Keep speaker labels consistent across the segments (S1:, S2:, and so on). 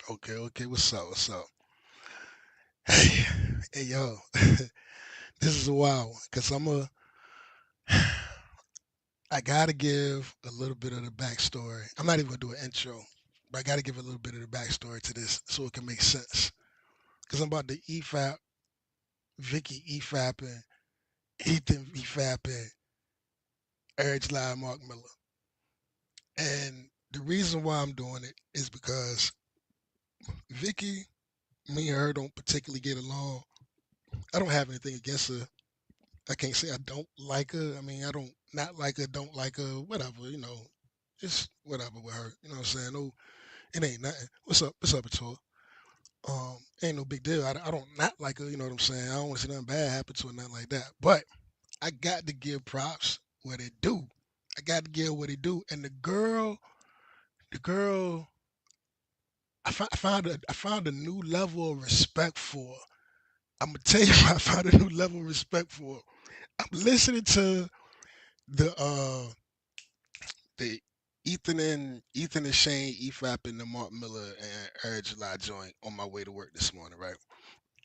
S1: Okay. What's up? What's up? Hey, hey, yo. This is a wild one because I gotta give a little bit of the backstory. I'm not even gonna do an intro, but I gotta give a little bit of the backstory to this so it can make sense. Because I'm about to EFAP, Vicky EFAPing, Ethan EFAPing, Eric Live, Mark Miller. And the reason why I'm doing it is because Vicky, me and her don't particularly get along. I don't have anything against her. I can't say I don't like her. I mean, I don't not like her, don't like her, whatever, It's whatever with her. You know what I'm saying? No, it ain't nothing. What's up? What's up, with her? Ain't no big deal. I don't not like her, you know what I'm saying? I don't want to see nothing bad happen to her, nothing like that. But I got to give props where they do. I got to give what they do. And the girl, I found a new level of respect for her. I'm gonna tell you, I found a new level of respect for her. I'm listening to the Ethan and Shane, EFAP and the Mark Miller and Eric July joint on my way to work this morning, right?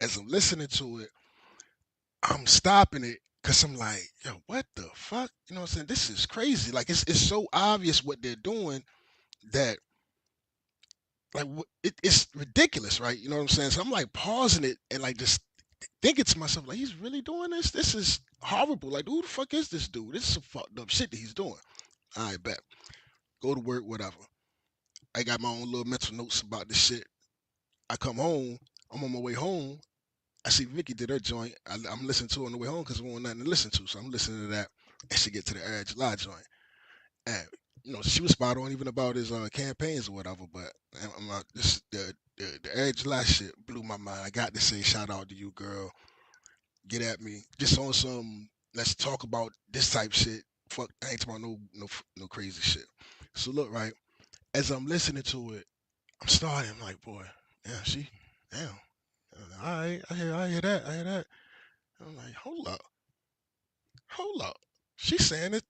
S1: As I'm listening to it, I'm stopping it because I'm like, yo, what the fuck? You know what I'm saying? This is crazy. Like it's so obvious what they're doing that like it's ridiculous, right? You know what I'm saying? So I'm like pausing it and like just thinking to myself, like, he's really doing this? This is horrible. Like, who the fuck is this dude? This is some fucked up shit that he's doing. All right, bet. Go to work, whatever. I got my own little mental notes about this shit. I come home. I'm on my way home. I see Vicky did her joint. I'm listening to her on the way home because we want nothing to listen to. So I'm listening to that. And she get to the Air July joint. And, she was spot on even about his campaigns or whatever. But I'm not, the Air July shit blew my mind. I got to say shout out to you, girl. Get at me. Just on some, let's talk about this type shit. Fuck, I ain't talking about no crazy shit. So look, right, as I'm listening to it, I'm starting. I'm like, boy, yeah, damn. All right, I hear that, I hear that. I'm like, hold up. She's saying it.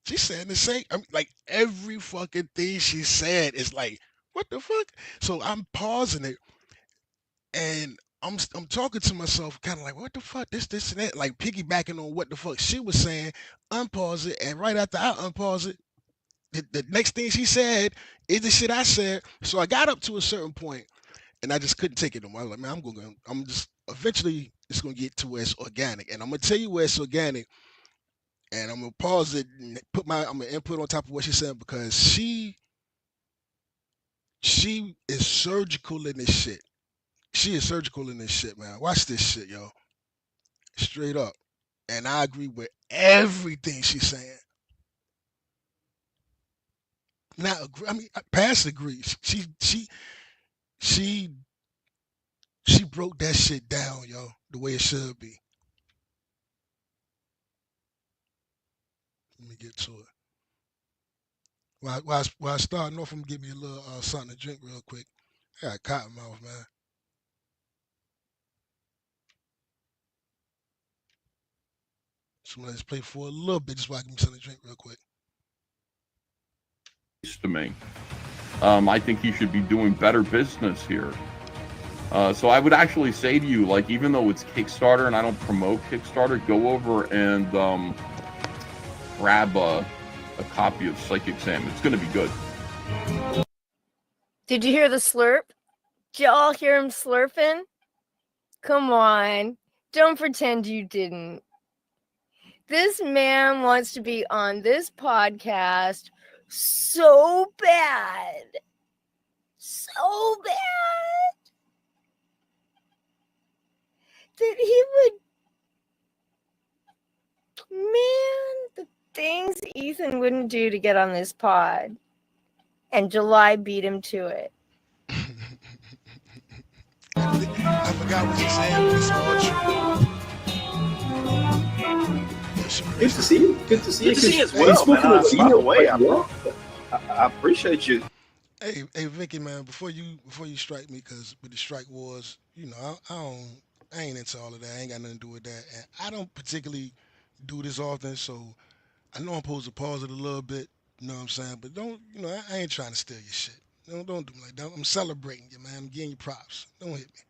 S1: She's saying the same. I mean, like every fucking thing she said is like, what the fuck? So I'm pausing it, and I'm talking to myself, kind of like, what the fuck, this and that, like piggybacking on what the fuck she was saying. Unpause it, and right after I unpause it, the next thing she said is the shit I said. So I got up to a certain point and I just couldn't take it anymore. I was like, man, I'm just eventually it's gonna get to where it's organic, and I'm gonna tell you where it's organic, and I'm gonna pause it and I'm gonna input on top of what she's saying because she is surgical in this shit. She is surgical in this shit, man. Watch this shit, yo, straight up, and I agree with everything she's saying. Not agree. I mean, past agrees. She she broke that shit down, yo, the way it should be. Let me get to it. While I starting off, I'm gonna give me a little something to drink real quick. I got cotton mouth, man. So let's play for a little bit just while I give me something to drink real quick.
S2: To me. I think you should be doing better business here. So I would actually say to you, like, even though it's Kickstarter and I don't promote Kickstarter, go over and grab a copy of Psychic Sam. It's going to be good.
S3: Did you hear the slurp? Did y'all hear him slurping? Come on. Don't pretend you didn't. This man wants to be on this podcast so bad. So bad. That he would. Man, the things Ethan wouldn't do to get on this pod. And July beat him to it.
S1: I forgot what you said, but it's all true.
S4: Good to see you. Good to see you.
S5: Good to see you as well, man. By the way, I appreciate you.
S1: Hey, Vicky, man. Before you strike me, cause with the strike wars, I ain't into all of that. I ain't got nothing to do with that, and I don't particularly do this often. So I know I'm supposed to pause it a little bit. You know what I'm saying? But don't, I ain't trying to steal your shit. Don't do me like that. I'm celebrating you, man. I'm giving you props. Don't hit me.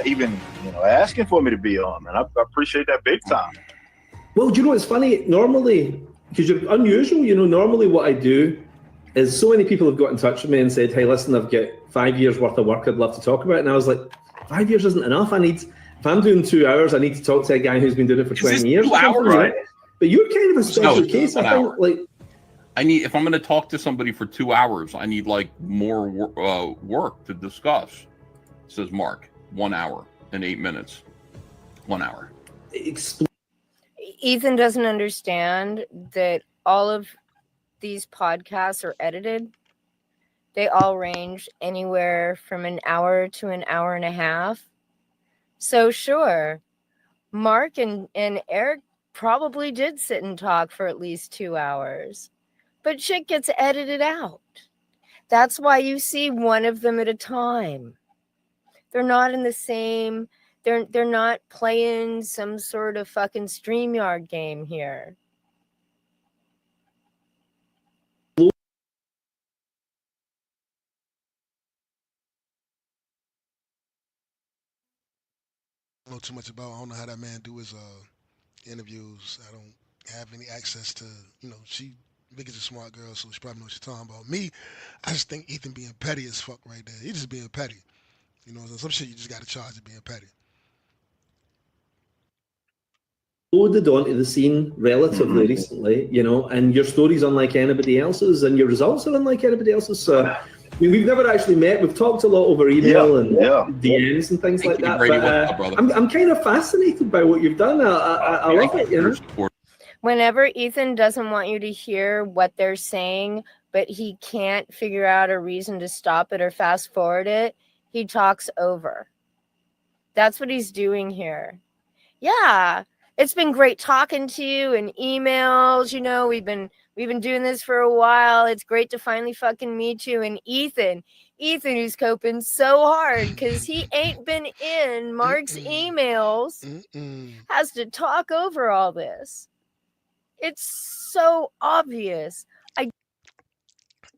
S5: Even asking for me to be on, man. I appreciate that big time.
S4: Well, do you know what's funny? Normally, because you're unusual, normally what I do is so many people have got in touch with me and said, hey, listen, I've got 5 years worth of work I'd love to talk about. And I was like, 5 years isn't enough. If I'm doing 2 hours, I need to talk to a guy who's been doing it for 20 years.
S2: 2 hours?
S5: Right.
S4: But you're kind of a special case, I think.
S2: Like, if I'm going to talk to somebody for 2 hours, I need like more work to discuss. Says Mark, 1 hour and 8 minutes. 1 hour.
S3: Ethan doesn't understand that all of these podcasts are edited. They all range anywhere from an hour to an hour and a half. So sure, Mark and Eric probably did sit and talk for at least 2 hours, but shit gets edited out. That's why you see one of them at a time. They're not in the same, they're not playing some sort of fucking StreamYard game here.
S1: I don't know too much about. I don't know how that man do his interviews. I don't have any access to. Vicki's a smart girl, so she probably knows what she's talking about. Me, I just think Ethan being petty as fuck right there. He just being petty. Some shit you just got to charge of being petty.
S4: Loaded onto the scene relatively recently, and your story's unlike anybody else's, and your results are unlike anybody else's. So, we've never actually met. We've talked a lot over email and DMs and things like that. But I'm kind of fascinated by what you've done. I love it.
S3: Whenever Ethan doesn't want you to hear what they're saying, but he can't figure out a reason to stop it or fast forward it, he talks over. That's what he's doing here. Yeah. It's been great talking to you and emails. We've been doing this for a while. It's great to finally fucking meet you. And Ethan who's coping so hard because he ain't been in Mark's emails, has to talk over all this. It's so obvious.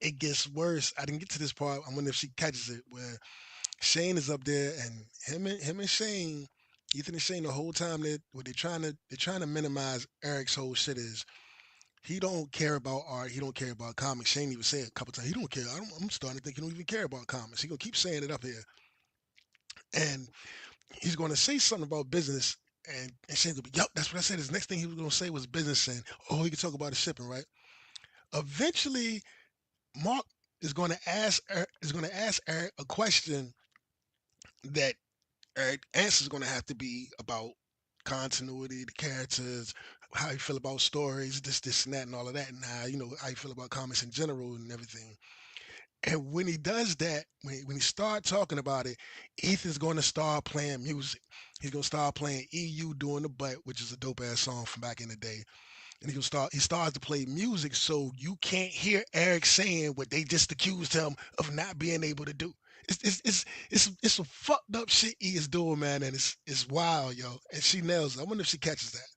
S1: It gets worse. I didn't get to this part. I wonder if she catches it where Shane is up there and him and Shane. Ethan and Shane the whole time they're trying to minimize Eric's whole shit is he don't care about art, he don't care about comics. Shane even said a couple times he don't care. I'm starting to think he don't even care about comics. He gonna keep saying it up here, and he's gonna say something about business, and Shane's gonna be, yup, that's what I said. His next thing he was gonna say was business, and he can talk about the shipping, right? Eventually, Mark is gonna ask Eric a question that answer's going to have to be about continuity, the characters, how you feel about stories, this, and that, and all of that, and how you feel about comics in general and everything. And when he does that, when he start talking about it, Ethan's going to start playing music. He's going to start playing EU Doing the Butt, which is a dope ass song from back in the day. And he starts to play music so you can't hear Eric saying what they just accused him of not being able to do. It's some fucked up shit he is doing, man, and it's wild, yo. And she nails it. I wonder if she catches that.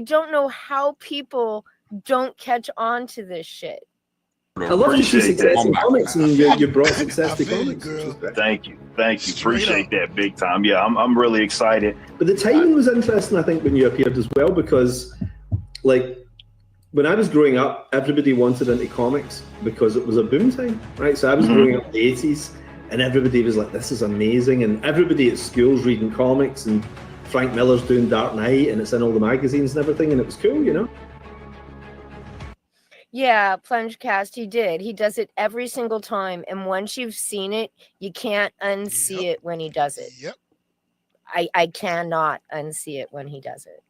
S3: I don't know how people don't catch on to this shit.
S4: I love to see success in comics, and you brought success to comics.
S5: Thank you. Appreciate that big time. Yeah, I'm really excited.
S4: But the timing was interesting, I think, when you appeared as well, because when I was growing up, everybody wanted into comics because it was a boom time, right? So I was growing up in the 80s, and everybody was like, this is amazing. And everybody at school's reading comics, and Frank Miller's doing Dark Knight, and it's in all the magazines and everything, and it was cool,
S3: Yeah, Plungecast, he did. He does it every single time. And once you've seen it, you can't unsee it when he does it.
S1: Yep.
S3: I cannot unsee it when he does it.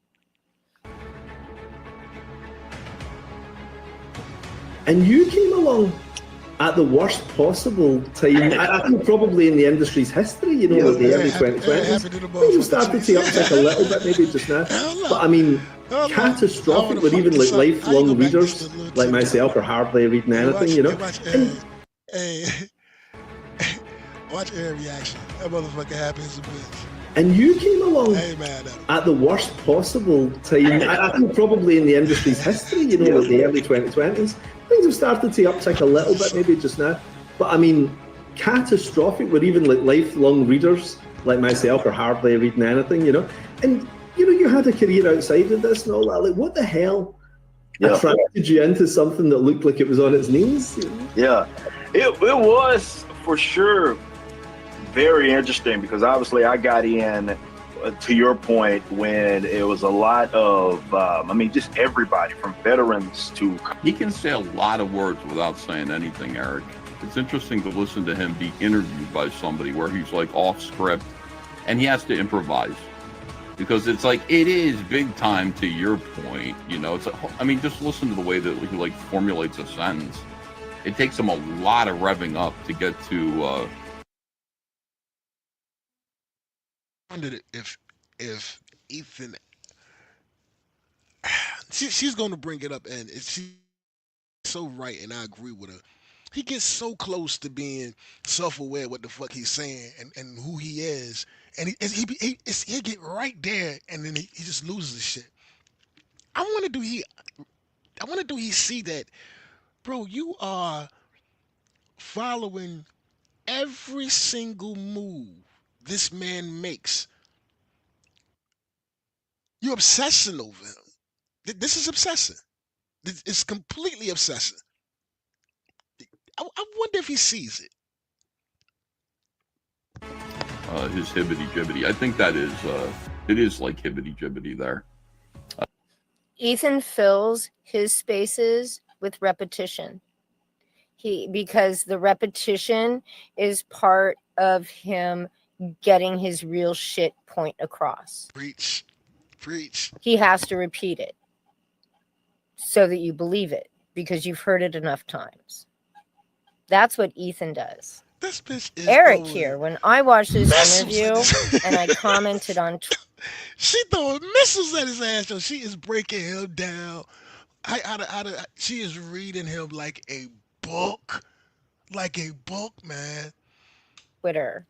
S4: And you came along at the worst possible time, I think probably in the industry's history, the early 2020s. Things started to uptick a little bit maybe just now. But I mean, catastrophic, where even lifelong readers like myself are hardly reading anything,
S1: Hey, watch Air reaction. That motherfucker happy as a bitch.
S4: And you came along at the worst possible time, I think probably in the industry's history, the early 2020s. things have started to uptick a little bit, maybe just now. But I mean, catastrophic. Where even like lifelong readers like myself are hardly reading anything, you know. And you know, you had a career outside of this and all that. Like, what the hell attracted you into something that looked like it was on its knees?
S5: Yeah, it was for sure very interesting because obviously I got in, to your point, when it was a lot of, I mean, just everybody from veterans to.
S2: He can say a lot of words without saying anything, Eric. It's interesting to listen to him be interviewed by somebody where he's like off script and he has to improvise. Because it's like, it is big time to your point, you know. It's like, I mean, just listen to the way that he like formulates a sentence. It takes him a lot of revving up to get to.
S1: I wondered if Ethan, she's going to bring it up, and she's so right, and I agree with her. He gets so close to being self-aware what the fuck he's saying and who he is, and he get right there, and then he just loses his shit. I want to do he I want to do he see that, bro? You are following every single move this man makes. You're obsessing over him. This is obsessing. It's completely obsessing. I wonder if he sees it.
S2: His hibbity jibbity. I think that is it is like hibbity jibbity there.
S3: Ethan fills his spaces with repetition. Because the repetition is part of him getting his real shit point across.
S1: Preach. Preach.
S3: He has to repeat it so that you believe it because you've heard it enough times. That's what Ethan does.
S1: This bitch is
S3: Eric here, when I watched this interview and I commented on
S1: she throwing missiles at his ass, yo. She is breaking him down. She is reading him like a book. Like a book, man.
S3: Twitter,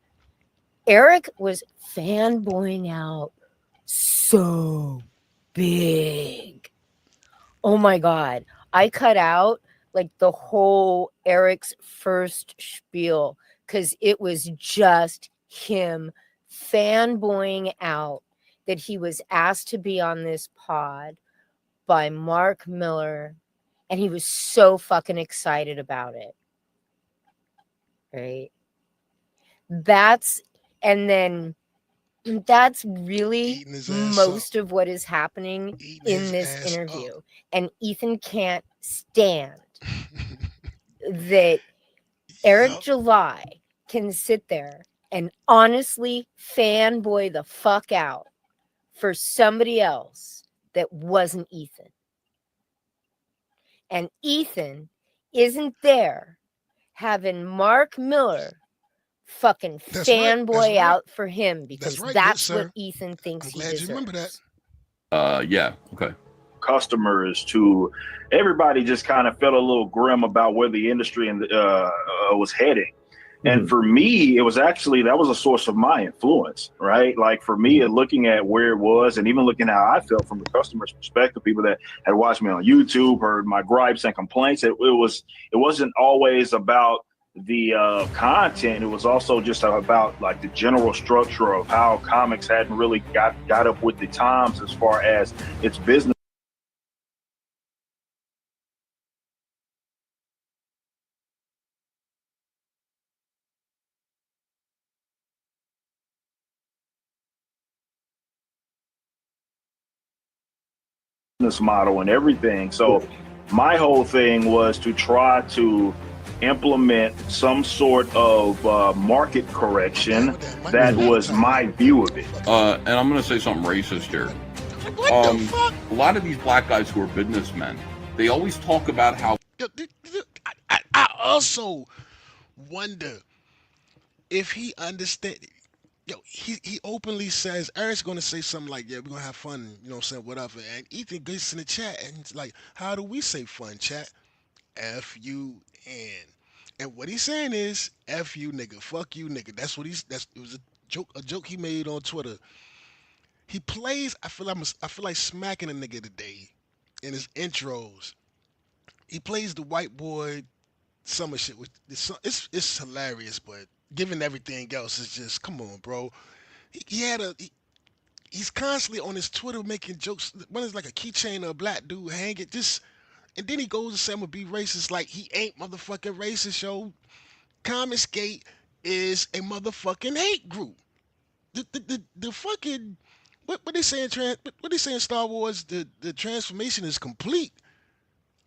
S3: Eric was fanboying out so big. Oh my God. I cut out like the whole Eric's first spiel because it was just him fanboying out that he was asked to be on this pod by Mark Miller, and he was so fucking excited about it. Right? And then that's really most of what is happening in this interview. And Ethan can't stand that Eric July can sit there and honestly fanboy the fuck out for somebody else that wasn't Ethan. And Ethan isn't there having Mark Miller fucking fanboy out for him because that's what Ethan thinks he deserves. You remember
S2: that. Yeah, okay.
S5: Customers to everybody just kind of felt a little grim about where the industry was heading. And for me, it was actually, that was a source of my influence, right? Like for me, looking at where it was and even looking at how I felt from the customer's perspective, people that had watched me on YouTube, heard my gripes and complaints, it wasn't always about the content. It was also just about like the general structure of how comics hadn't really got up with the times as far as its business model and everything. So my whole thing was to try to implement some sort of market correction that was my view of it.
S2: And I'm going to say something racist here. A lot of these black guys who are businessmen, they always talk about how.
S1: I also wonder if he understands. Yo, he openly says, Eric's going to say something like, yeah, we're going to have fun, you know what I'm saying, whatever. And Ethan gets in the chat and he's like, how do we say fun, chat? F-U-N. And what he's saying is, F you, nigga. Fuck you, nigga. It was a joke he made on Twitter. He plays, I feel like smacking a nigga today in his intros. He plays the white boy summer shit. With it's hilarious, but given everything else, it's just come on, bro. He had he's constantly on his Twitter making jokes. One is like a keychain of a black dude hanging. Just and then he goes and say I'm gonna be racist. Like he ain't motherfucking racist, yo. Comic Skate is a motherfucking hate group. The fucking what they saying what they saying Star Wars the transformation is complete.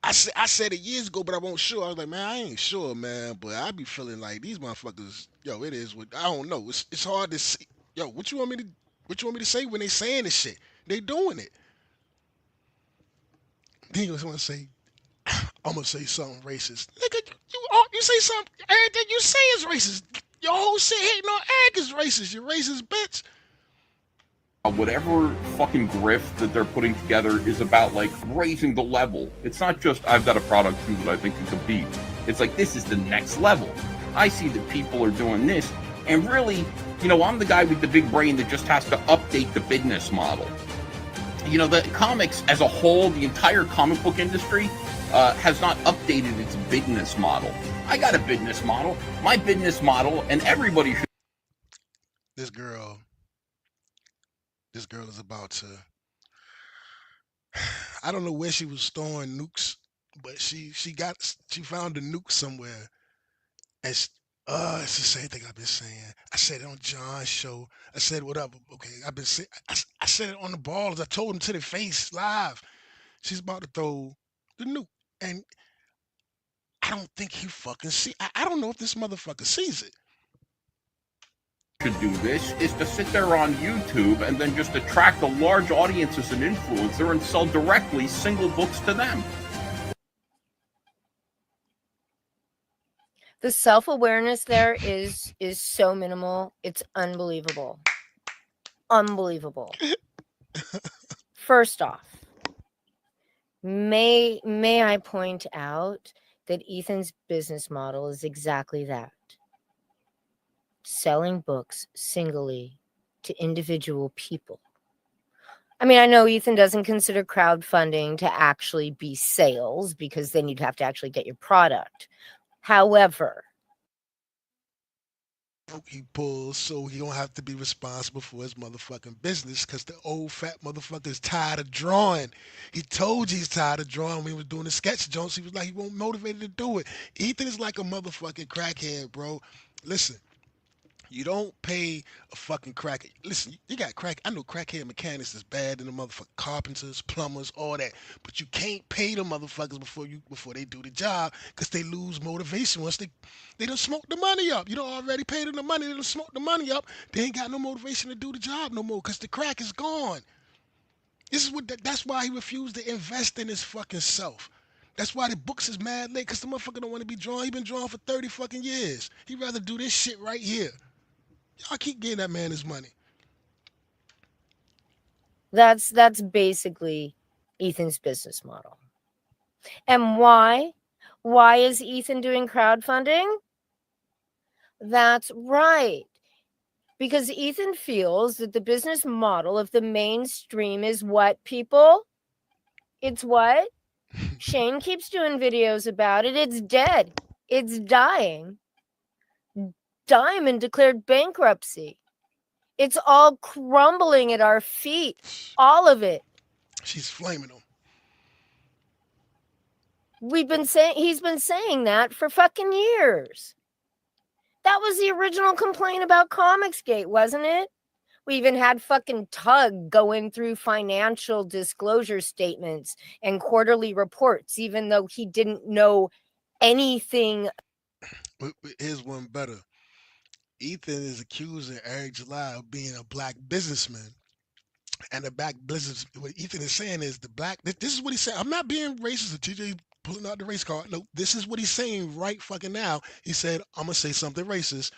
S1: I said it years ago, but I won't sure. I was like, man, I ain't sure, man, but I be feeling like these motherfuckers, yo, it is what I don't know. It's hard to see. Yo, what you want me to say when they saying this shit? They doing it. Then you want to say, I'm gonna say something racist. Nigga, you say something. Everything you say is racist. Your whole shit hating on Eric is racist. You racist bitch.
S2: Whatever fucking grift that they're putting together is about like raising the level. It's not just I've got a product too that I think can compete. It's like this is the next level. I see that people are doing this, and really, I'm the guy with the big brain that just has to update the business model. The comics as a whole, the entire comic book industry has not updated its business model. I got a business model. My business model, and everybody should.
S1: This girl, this girl is about to. I don't know where she was storing nukes, but she found a nuke somewhere, and it's the same thing I've been saying. I said it on John's show. I said whatever. Okay, I've been saying. I said it on the balls. I told him to their face live. She's about to throw the nuke, and I don't think he fucking see. I don't know if this motherfucker sees it.
S2: Should do this is to sit there on YouTube and then just attract a large audience as an influencer and sell directly single books to them.
S3: The self-awareness there is so minimal. It's unbelievable. Unbelievable. First off, may I point out that Ethan's business model is exactly that. Selling books singly to individual people. I mean, I know Ethan doesn't consider crowdfunding to actually be sales because then you'd have to actually get your product. However,
S1: He pulls so he don't have to be responsible for his motherfucking business because the old fat motherfucker is tired of drawing. He told you he's tired of drawing when he was doing the sketch Jones. He was like he won't motivated to do it. Ethan is like a motherfucking crackhead, bro. Listen, you don't pay a fucking crack. Listen, you got crack. I know crackhead mechanics is bad than the motherfucking carpenters, plumbers, all that. But you can't pay the motherfuckers before they do the job because they lose motivation once they done smoke the money up. You don't already paid them the money. They done smoke the money up. They ain't got no motivation to do the job no more because the crack is gone. That's why he refused to invest in his fucking self. That's why the books is mad late because the motherfucker don't want to be drawn. He been drawn for 30 fucking years. He'd rather do this shit right here. Y'all keep getting that man his money.
S3: that's basically Ethan's business model. And why? Why is Ethan doing crowdfunding? That's right. Because Ethan feels that the business model of the mainstream is what, people? It's what? Shane keeps doing videos about it. It's dead. It's dying. Diamond declared bankruptcy. It's all crumbling at our feet. All of it.
S1: She's flaming him.
S3: He's been saying that for fucking years. That was the original complaint about Comicsgate, wasn't it? We even had fucking Tug going through financial disclosure statements and quarterly reports, even though he didn't know anything.
S1: Here's one better. Ethan is accusing Eric July of being a black businessman. And the black business, what Ethan is saying is this is what he's saying. I'm not being racist or TJ pulling out the race card. No, this is what he's saying right fucking now. He said, I'm going to say something racist.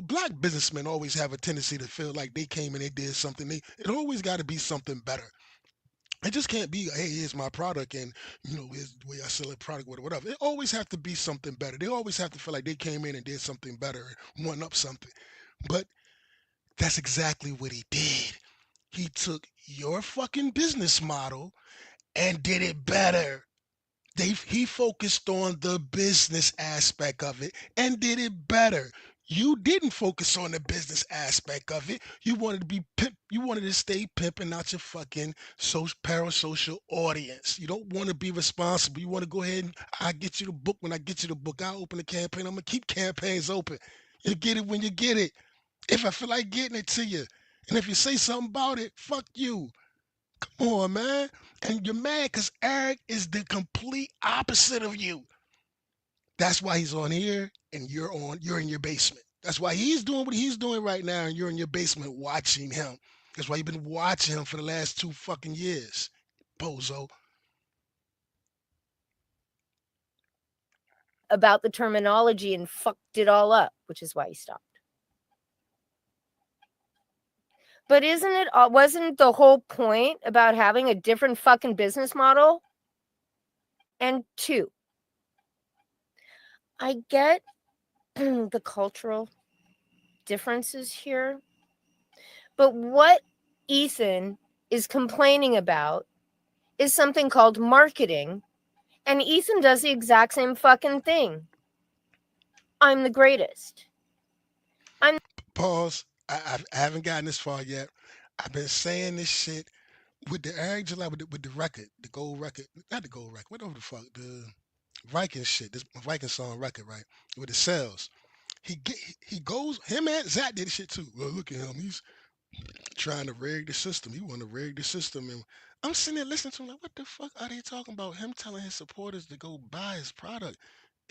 S1: Black businessmen always have a tendency to feel like they came and they did something. It always got to be something better. It just can't be, hey, here's my product and, here's the way I sell a product, whatever. It always have to be something better. They always have to feel like they came in and did something better, one up something. But that's exactly what he did. He took your fucking business model and did it better. He focused on the business aspect of it and did it better. You didn't focus on the business aspect of it. You wanted to be pimp. You wanted to stay pimping out your fucking parasocial audience. You don't want to be responsible. You want to go ahead and I get you the book when I get you the book. I'll open the campaign. I'm gonna keep campaigns open. You get it when you get it. If I feel like getting it to you, and if you say something about it, fuck you. Come on, man. And you're mad because Eric is the complete opposite of you. That's why he's on here and you're in your basement. That's why he's doing what he's doing right now and you're in your basement watching him. That's why you've been watching him for the last 2 fucking years. Bozo.
S3: About the terminology and fucked it all up, which is why he stopped. But wasn't the whole point about having a different fucking business model? And 2, I get the cultural differences here, but what Ethan is complaining about is something called marketing, and Ethan does the exact same fucking thing. I'm the greatest.
S1: Pause. I haven't gotten this far yet. I've been saying this shit with the Eric July with the record, the gold record, not the gold record, whatever the fuck, the Viking shit, this Viking song record, right? With the sales. He goes, him and Zach did shit too. Well, look at him. He's trying to rig the system. He want to rig the system. And I'm sitting there listening to him like, what the fuck are they talking about? Him telling his supporters to go buy his product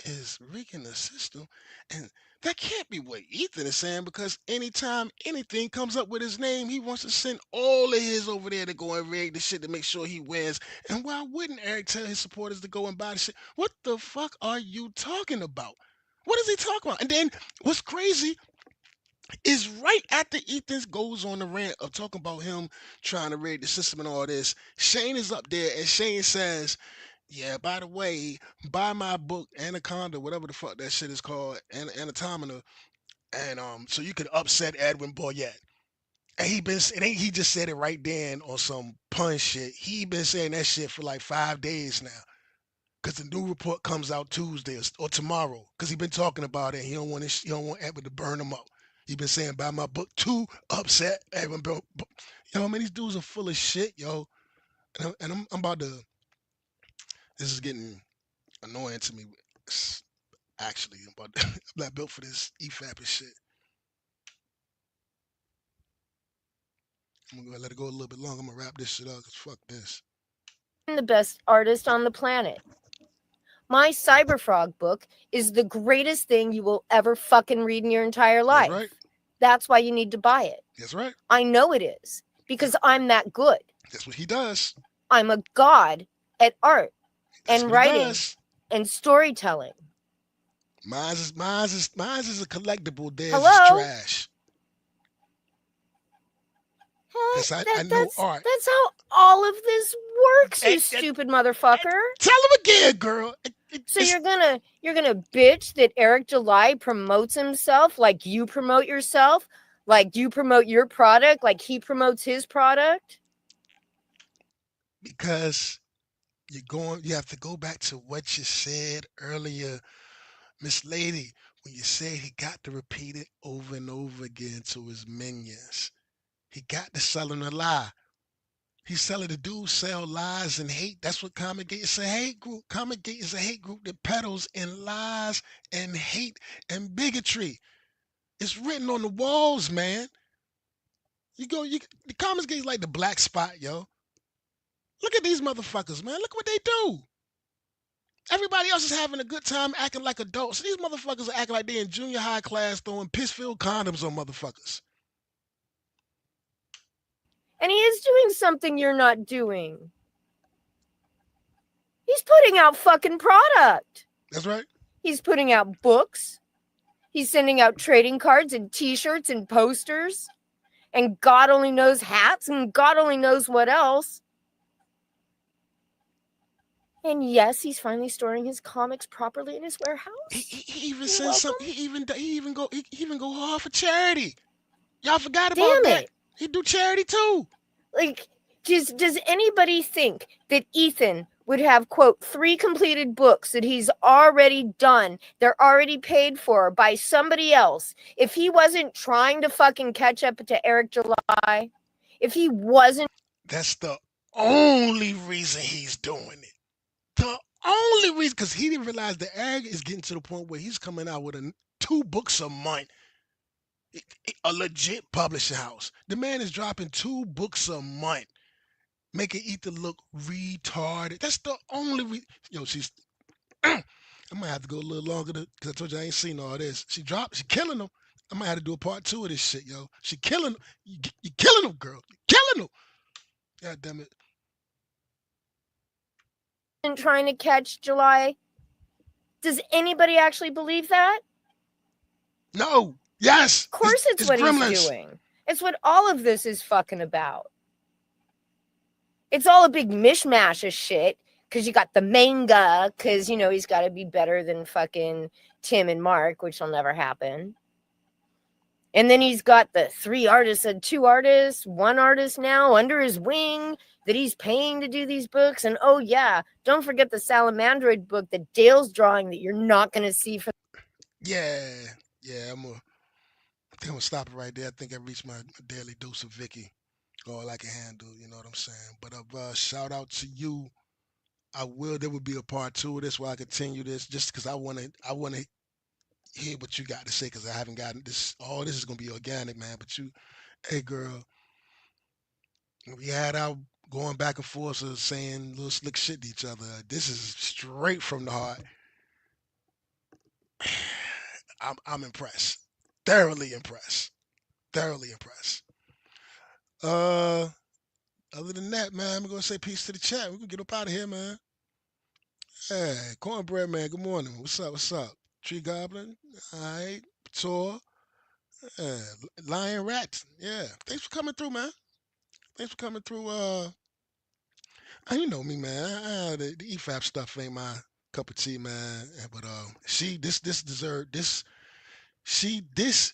S1: is rigging the system. And that can't be what Ethan is saying because anytime anything comes up with his name, he wants to send all of his over there to go and rig the shit to make sure he wins. And why wouldn't Eric tell his supporters to go and buy the shit? What the fuck are you talking about? What is he talking about? And then what's crazy is right after Ethan goes on the rant of talking about him trying to rig the system and all this, Shane is up there and Shane says, yeah, by the way, buy my book Anaconda, whatever the fuck that shit is called, Anatomina, and so you could upset Edwin Boyette. And it ain't he just said it right then on some pun shit. He been saying that shit for like 5 days now. Cause the new report comes out Tuesday or tomorrow. Cause he been talking about it. He don't want Edwin to burn him up. He been saying buy my book to upset Edwin. Yo, man, these dudes are full of shit, yo. I'm about to. This is getting annoying to me. Actually, I'm not built for this EFAP and shit. I'm gonna let it go a little bit longer. I'm gonna wrap this shit up because fuck this.
S3: I'm the best artist on the planet. My Cyberfrog book is the greatest thing you will ever fucking read in your entire life.
S1: That's right.
S3: That's why you need to buy it.
S1: That's right.
S3: I know it is because I'm that good.
S1: That's what he does.
S3: I'm a god at art
S1: That's
S3: and
S1: what he
S3: writing
S1: does.
S3: and storytelling.
S1: Mine's is a collectible. Theirs
S3: Hello?
S1: is trash.
S3: Hey,
S1: 'Cause I know art.
S3: That's how all of this works, you stupid motherfucker.
S1: Tell him again, girl.
S3: So you're gonna bitch that Eric July promotes himself like you promote yourself, like you promote your product, like he promotes his product?
S1: Because you have to go back to what you said earlier, Miss Lady, when you said he got to repeat it over and over again to his minions. He got to sell them a lie. He's selling the dudes sell lies and hate. That's what Comic Gate is a hate group. Comic Gate is a hate group that peddles in lies and hate and bigotry. It's written on the walls, man. The Comic Gate is like the black spot, yo. Look at these motherfuckers, man. Look what they do. Everybody else is having a good time acting like adults. These motherfuckers are acting like they in junior high class throwing piss-filled condoms on motherfuckers.
S3: And he is doing something you're not doing. He's putting out fucking product.
S1: That's right.
S3: He's putting out books. He's sending out trading cards and t-shirts and posters. And God only knows hats and God only knows what else. And yes, he's finally storing his comics properly in his warehouse.
S1: He even says something. He even go hard for charity. Y'all forgot about
S3: Damn
S1: that.
S3: it.
S1: He do charity too.
S3: Like, does anybody think that Ethan would have, quote, 3 completed books that he's already done. They're already paid for by somebody else. If he wasn't trying to fucking catch up to Eric July, if he wasn't.
S1: That's the only reason he's doing it. The only reason, because he didn't realize the Eric is getting to the point where he's coming out with 2 books a month. A legit publishing house. The man is dropping 2 books a month, making Ethan look retarded. That's the only reason. Yo, she's. I might have to go a little longer because I told you I ain't seen all this. She killing them. I might have to do a part 2 of this shit, yo. She killing them. You killing them, girl. You killing them. God damn it.
S3: Trying to catch July. Does anybody actually believe that?
S1: No. Yes.
S3: Of course it's what
S1: Gremlins.
S3: he's doing. It's what all of this is fucking about. It's all a big mishmash of shit because you got the manga because, you know, he's got to be better than fucking Tim and Mark, which will never happen. And then he's got the 3 artists and 2 artists, 1 artist now under his wing that he's paying to do these books. And oh yeah, don't forget the Salamandroid book that Dale's drawing that you're not going to see for.
S1: Yeah. I think I'm going to stop it right there. I think I reached my daily dose of Vikki. All I can handle, you know what I'm saying? But shout out to you. There would be a part 2 of this where I continue this just because I want to hear what you got to say because I haven't gotten this. All this is going to be organic, man. But hey, girl, we had our going back and forth of saying little slick shit to each other. This is straight from the heart. I'm impressed. Thoroughly impressed. Uh, Other than that, man, I'm gonna say peace to the chat. We can get up out of here, man. Hey, cornbread man. Good morning. What's up? Tree Goblin. All right. Tor. Yeah. Lion Rat. Yeah. Thanks for coming through, man. Thanks for coming through. You know me, man. The EFAP stuff ain't my cup of tea, man. But this deserve this. This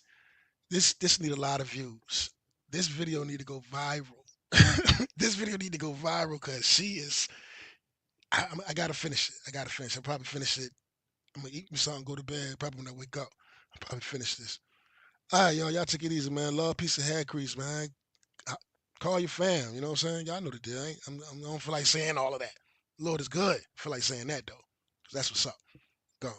S1: need a lot of views. This video need to go viral. This video need to go viral because she is. I gotta finish it. I'll probably finish it. I'm gonna eat me something, go to bed. Probably when I wake up, I'll probably finish this. All right, y'all take it easy, man. Love, peace, and hair grease, man. Uh, Call your fam. You know what I'm saying? Y'all know the deal. I don't feel like saying all of that. Lord is good. I feel like saying that though, 'cause that's what's up. Go. On.